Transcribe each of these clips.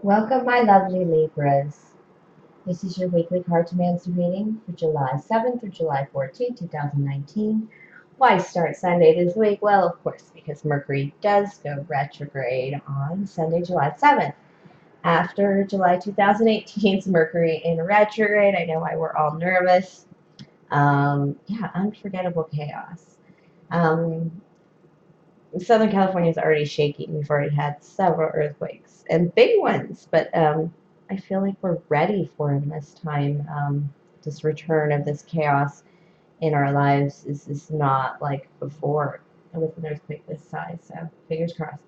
Welcome, my lovely Libras. This is your weekly Cartomancy reading for July 7th through July 14th, 2019. Why start Sunday this week? Well, of course, because Mercury does go retrograde on Sunday, July 7th. After July 2018's Mercury in retrograde, I know why we're all nervous. Yeah, unforgettable chaos. Um, Southern California is already shaking. We've already had several earthquakes and big ones, but I feel like we're ready for them this time. This return of this chaos in our lives is not like before with an earthquake this size. So fingers crossed.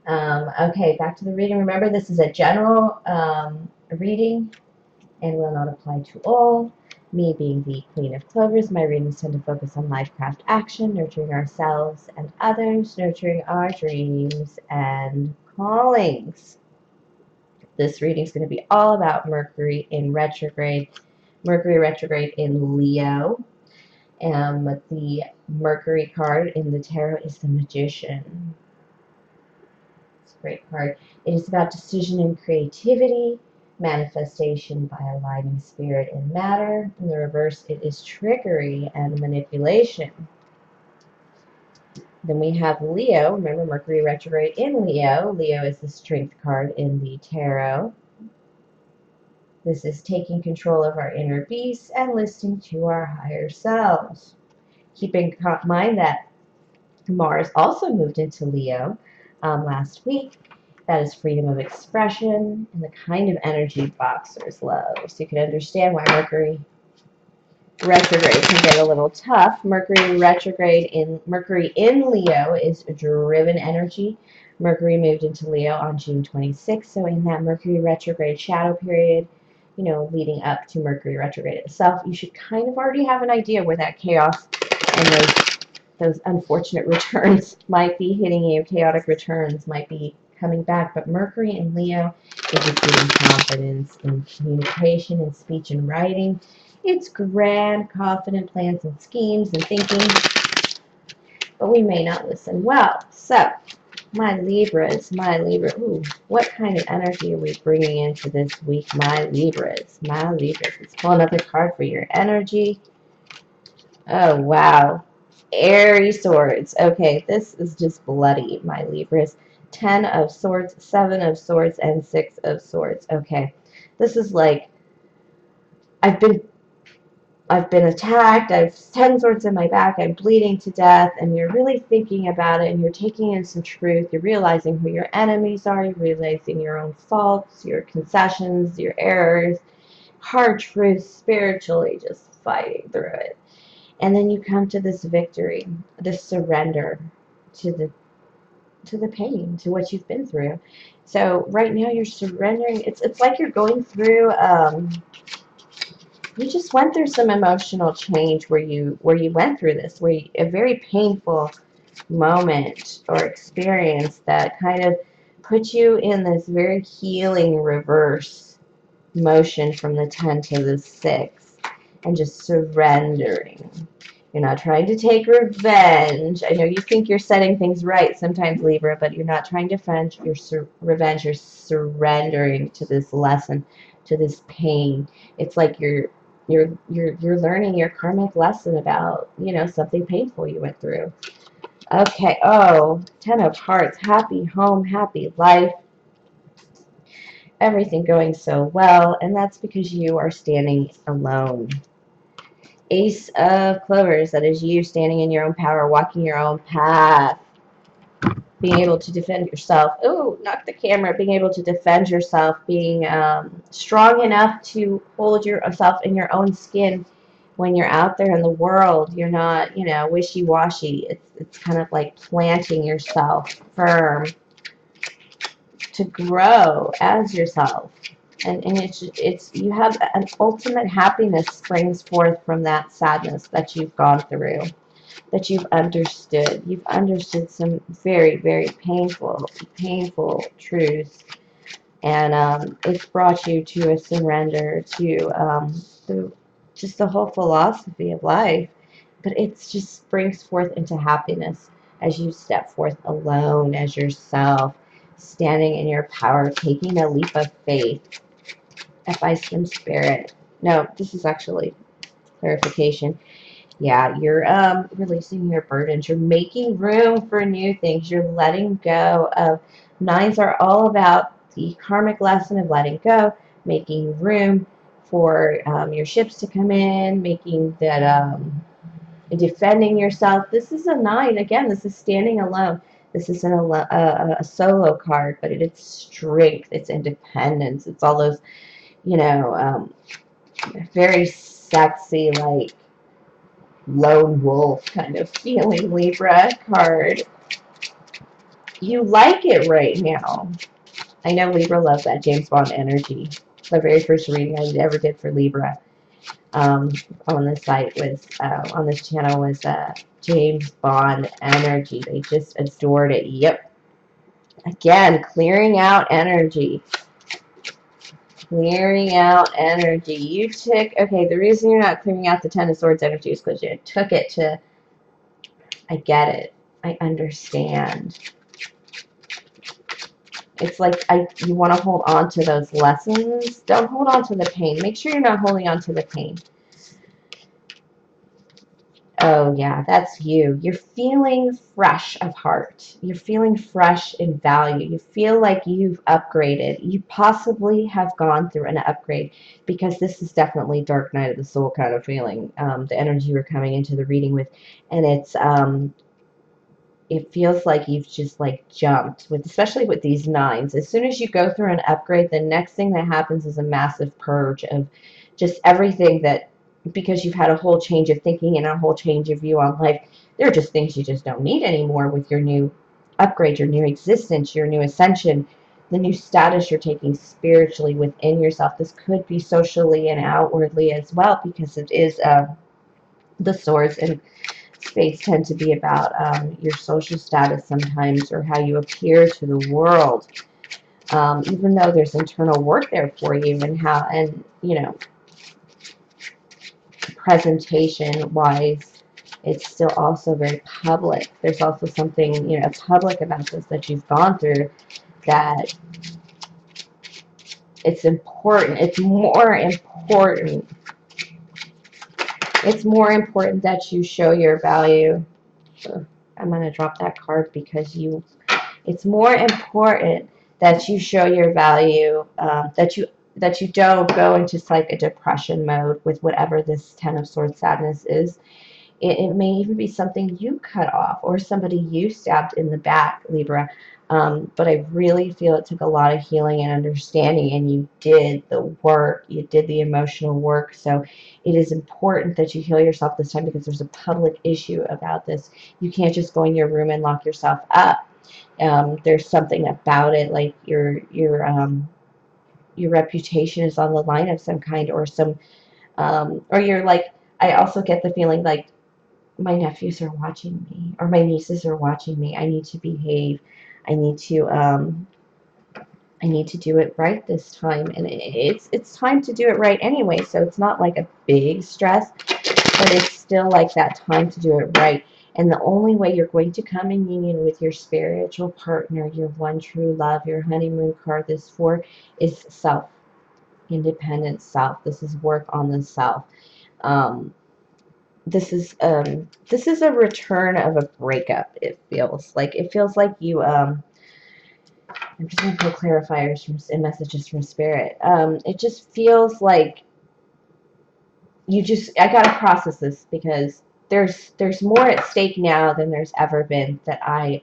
Okay, back to the reading. Remember, this is a general reading and will not apply to all. Me being the Queen of Clovers, my readings tend to focus on LifeCraftAction, nurturing ourselves and others, nurturing our dreams and callings. This reading is going to be all about Mercury in retrograde. Mercury retrograde in Leo. The Mercury card in the tarot is the Magician. It's a great card. It is about decision and creativity, manifestation by aligning spirit and matter. In the reverse, it is trickery and manipulation. Then we have Leo. Remember, Mercury retrograde in Leo. Leo is the strength card in the tarot. This is taking control of our inner beast and listening to our higher selves. Keeping in mind that Mars also moved into Leo last week. That is freedom of expression and the kind of energy boxers love. So you can understand why Mercury retrograde can get a little tough. Mercury in Leo is a driven energy. Mercury moved into Leo on June 26th. So in that Mercury retrograde shadow period, leading up to Mercury retrograde itself, you should kind of already have an idea where that chaos and those unfortunate returns might be hitting you. Chaotic returns might be coming back. But Mercury in Leo is exuding confidence in communication and speech and writing. It's grand, confident plans and schemes and thinking, but we may not listen well. So, my Libras, ooh, what kind of energy are we bringing into this week, my Libras? Let's pull another card for your energy. Oh, wow. Airy swords. Okay, this is just bloody, my Libras. 10 of swords, 7 of swords, and 6 of swords. Okay, this is like, I've been attacked, I have 10 swords in my back, I'm bleeding to death, and you're really thinking about it, and you're taking in some truth, you're realizing who your enemies are, you're realizing your own faults, your concessions, your errors, hard truths, spiritually just fighting through it. And then you come to this victory, this surrender to the pain, to what you've been through. So right now you're surrendering. It's like you're going through you just went through some emotional change where you went through this, a very painful moment or experience that kind of put you in this very healing reverse motion from the 10 to the 6 and just surrendering. You're not trying to take revenge. I know you think you're setting things right sometimes, Libra, but you're not trying to revenge. You're surrendering to this lesson, to this pain. It's like you're learning your karmic lesson about, something painful you went through. Okay. Oh, 10 of hearts. Happy home, happy life. Everything going so well, and that's because you are standing alone. Ace of Clovers, that is you standing in your own power, walking your own path, being able to defend yourself. Oh, knock the camera. Being able to defend yourself, being strong enough to hold yourself in your own skin when you're out there in the world. You're not, wishy-washy. It's kind of like planting yourself firm to grow as yourself. And it's you have an ultimate happiness springs forth from that sadness that you've gone through, that you've understood. You've understood some very, very painful truths, and it's brought you to a surrender to just the whole philosophy of life. But it just springs forth into happiness as you step forth alone as yourself, standing in your power, taking a leap of faith. Advice from Spirit. No, this is actually clarification. Yeah, you're releasing your burdens. You're making room for new things. You're letting go of. Nines are all about the karmic lesson of letting go, making room for your ships to come in, making that defending yourself. This is a 9. Again, this is standing alone. This is a solo card, but it's strength, it's independence, it's all those, you know, very sexy, like lone wolf kind of feeling Libra card. You like it right now. I know Libra loves that James Bond energy. The very first reading I ever did for Libra on the site was, on this channel was James Bond energy. They just adored it. Yep. Again, clearing out energy. Clearing out energy. You took, okay, the reason you're not clearing out the Ten of Swords energy is because you took it to, I get it. I understand. It's like you want to hold on to those lessons. Don't hold on to the pain. Make sure you're not holding on to the pain. Oh, yeah, that's you. You're feeling fresh of heart. You're feeling fresh in value. You feel like you've upgraded. You possibly have gone through an upgrade, because this is definitely Dark Night of the Soul kind of feeling, the energy we're coming into the reading with. And it's it feels like you've just like jumped with, especially with these 9s. As soon as you go through an upgrade, the next thing that happens is a massive purge of just everything that, because you've had a whole change of thinking and a whole change of view on life. There are just things you just don't need anymore with your new upgrade, your new existence, your new ascension, the new status you're taking spiritually within yourself. This could be socially and outwardly as well, because it is the Swords and Spades tend to be about your social status sometimes, or how you appear to the world. Even though there's internal work there for you, and how, and you know, presentation wise, it's still also very public. There's also something, you know, public about this that you've gone through, that it's important. It's more important. It's more important that you show your value. I'm going to drop that card because it's more important that you show your value, that you don't go into like a depression mode with whatever this Ten of Swords sadness is. It may even be something you cut off, or somebody you stabbed in the back, Libra. But I really feel it took a lot of healing and understanding, and you did the work. You did the emotional work. So it is important that you heal yourself this time, because there's a public issue about this. You can't just go in your room and lock yourself up. There's something about it, like your reputation is on the line of some kind, or some, or you're like, I also get the feeling like, my nephews are watching me, or my nieces are watching me. I need to behave. I need to do it right this time. And it's time to do it right anyway. So it's not like a big stress, but it's still like that time to do it right. And the only way you're going to come in union with your spiritual partner, your one true love, your honeymoon card, this 4, is self, independent self. This is work on the self. This is a return of a breakup. It feels like you I'm just gonna pull clarifiers and messages from Spirit. It just feels like I gotta process this, because there's more at stake now than there's ever been. That I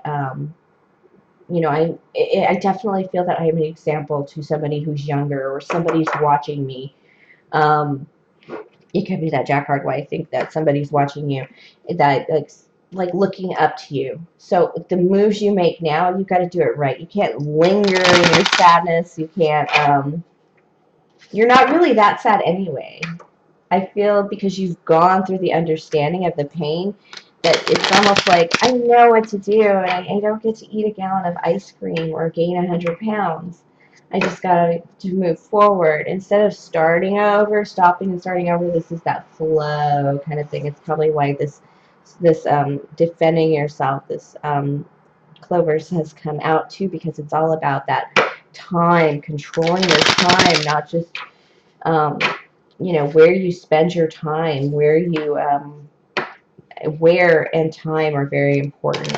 definitely feel that I am an example to somebody who's younger, or somebody's watching me. It could be that Jack card, why I think that somebody's watching you, that like looking up to you. So the moves you make now, you got to do it right. You can't linger in your sadness. You can't. You're not really that sad anyway. I feel, because you've gone through the understanding of the pain, that it's almost like, I know what to do, and I don't get to eat a gallon of ice cream or gain 100 pounds. I just got to move forward. Instead of starting over, stopping and starting over, this is that flow kind of thing. It's probably why this defending yourself, this Clovers has come out too, because it's all about that time, controlling your time, not just, you know, where you spend your time, where and time are very important.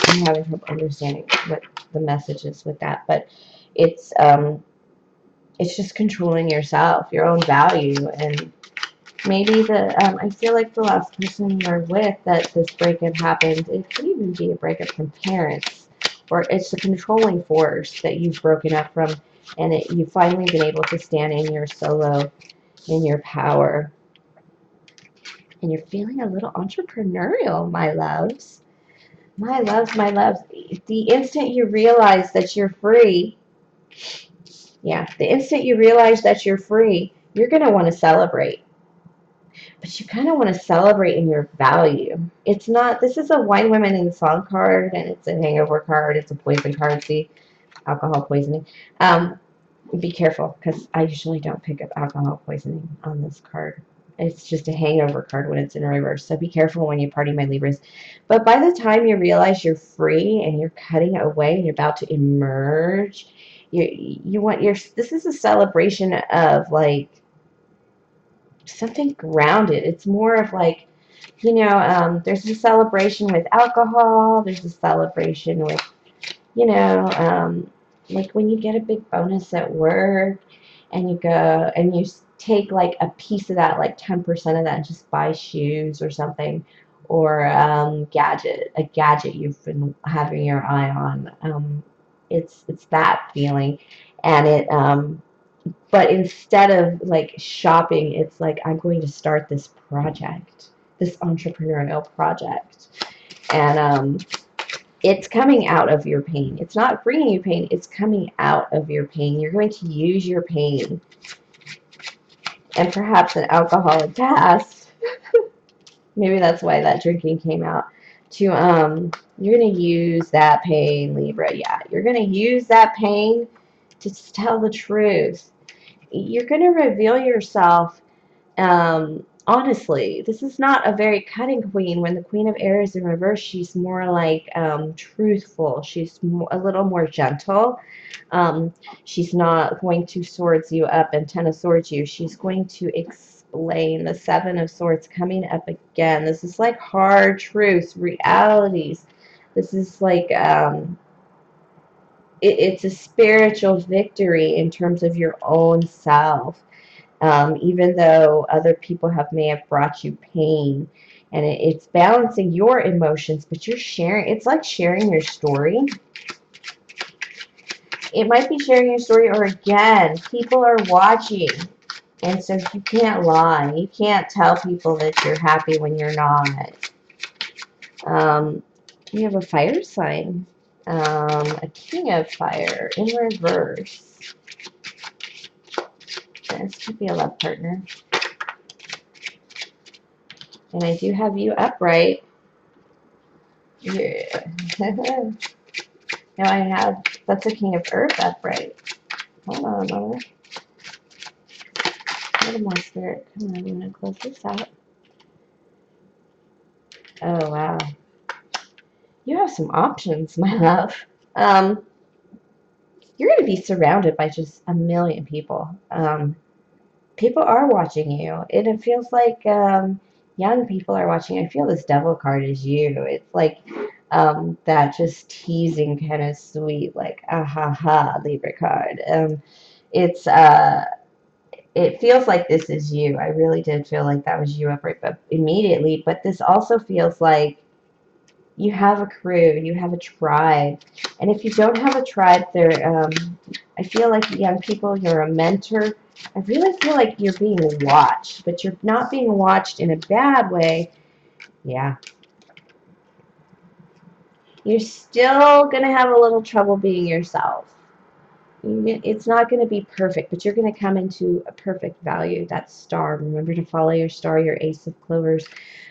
I'm having trouble understanding what the message is with that, but it's just controlling yourself, your own value, and maybe I feel like the last person you're with that this breakup happened, it could even be a breakup from parents, or it's a controlling force that you've broken up from, and you've finally been able to stand in your solo, in your power, and you're feeling a little entrepreneurial, my loves. My loves, my loves. The instant you realize that you're free, yeah, the instant you realize that you're free, you're going to want to celebrate. But you kind of want to celebrate in your value. It's not, this is a wine, women, and song card, and it's a hangover card, it's a poison card, see, alcohol poisoning. Be careful, because I usually don't pick up alcohol poisoning on this card. It's just a hangover card when it's in reverse, so be careful when you party, my Libras. But by the time you realize you're free and you're cutting away and you're about to emerge, this is a celebration of like something grounded. It's more of like, you know, there's a celebration with alcohol, there's a celebration with, you know, like when you get a big bonus at work and you go and you take like a piece of that, like 10% of that, and just buy shoes or something, or a gadget you've been having your eye on. It's that feeling, and it but instead of like shopping, it's like, I'm going to start this project, this entrepreneurial project, and it's coming out of your pain. It's not bringing you pain, it's coming out of your pain. You're going to use your pain and perhaps an alcoholic past. Maybe that's why that drinking came out. You're going to use that pain, Libra. Yeah, you're going to use that pain to tell the truth. You're going to reveal yourself. Honestly, this is not a very cutting queen. When the Queen of Air is in reverse, she's more like truthful. She's a little more gentle. She's not going to swords you up and Ten of Swords you. She's going to explain. The Seven of Swords coming up again. This is like hard truths, realities. This is like it's a spiritual victory in terms of your own self. Even though other people may have brought you pain, and it's balancing your emotions, but you're sharing. It's like sharing your story. It might be sharing your story, or again, people are watching, and so you can't lie. You can't tell people that you're happy when you're not. You have a fire sign, a King of Fire in reverse. This could be a love partner. And I do have you upright. Yeah. Now I have, that's a King of Earth upright. Hold on a moment. A little more, Spirit. Come on, I'm going to close this out. Oh, wow. You have some options, my love. You're going to be surrounded by just a million people. People are watching you. It feels like young people are watching. I feel this Devil card is you. It's like that just teasing kind of sweet, like, ah ha ha, Libra card. It's it feels like this is you. I really did feel like that was you upright, but immediately. But this also feels like you have a crew, you have a tribe, and if you don't have a tribe, I feel like young people, you're a mentor. I really feel like you're being watched, but you're not being watched in a bad way. Yeah. You're still going to have a little trouble being yourself. It's not going to be perfect, but you're going to come into a perfect value. That star. Remember to follow your star, your Ace of Clovers.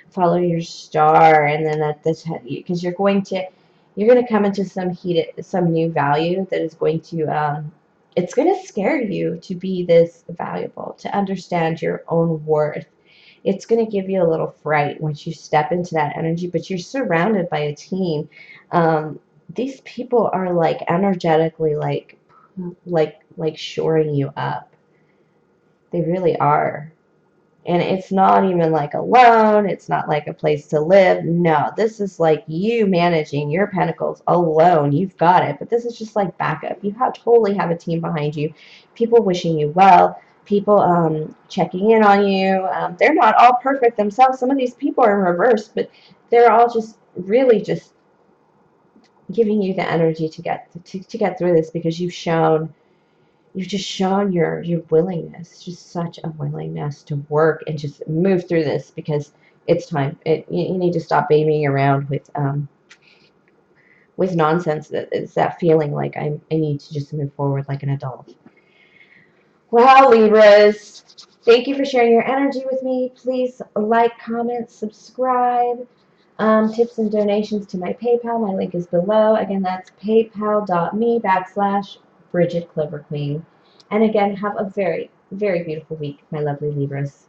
Follow your star, and then at this, because you're going to come into some new value that is going to, it's going to scare you to be this valuable, to understand your own worth. It's going to give you a little fright once you step into that energy, but you're surrounded by a team. these people are like energetically like shoring you up. They really are. And it's not even like a loan. It's not like a place to live. No, this is like you managing your pentacles alone. You've got it. But this is just like backup. You totally have a team behind you. People wishing you well. People checking in on you. They're not all perfect themselves. Some of these people are in reverse, but they're all just really just giving you the energy to get through this, because you've just shown your willingness, just such a willingness to work and just move through this, because it's time. You need to stop babying around with nonsense. It's that feeling like I need to just move forward like an adult. Wow, Libras. Thank you for sharing your energy with me. Please like, comment, subscribe. Tips and donations to my PayPal. My link is below. Again, that's paypal.me/Bridget Clover Queen. And again, have a very, very beautiful week, my lovely Libras.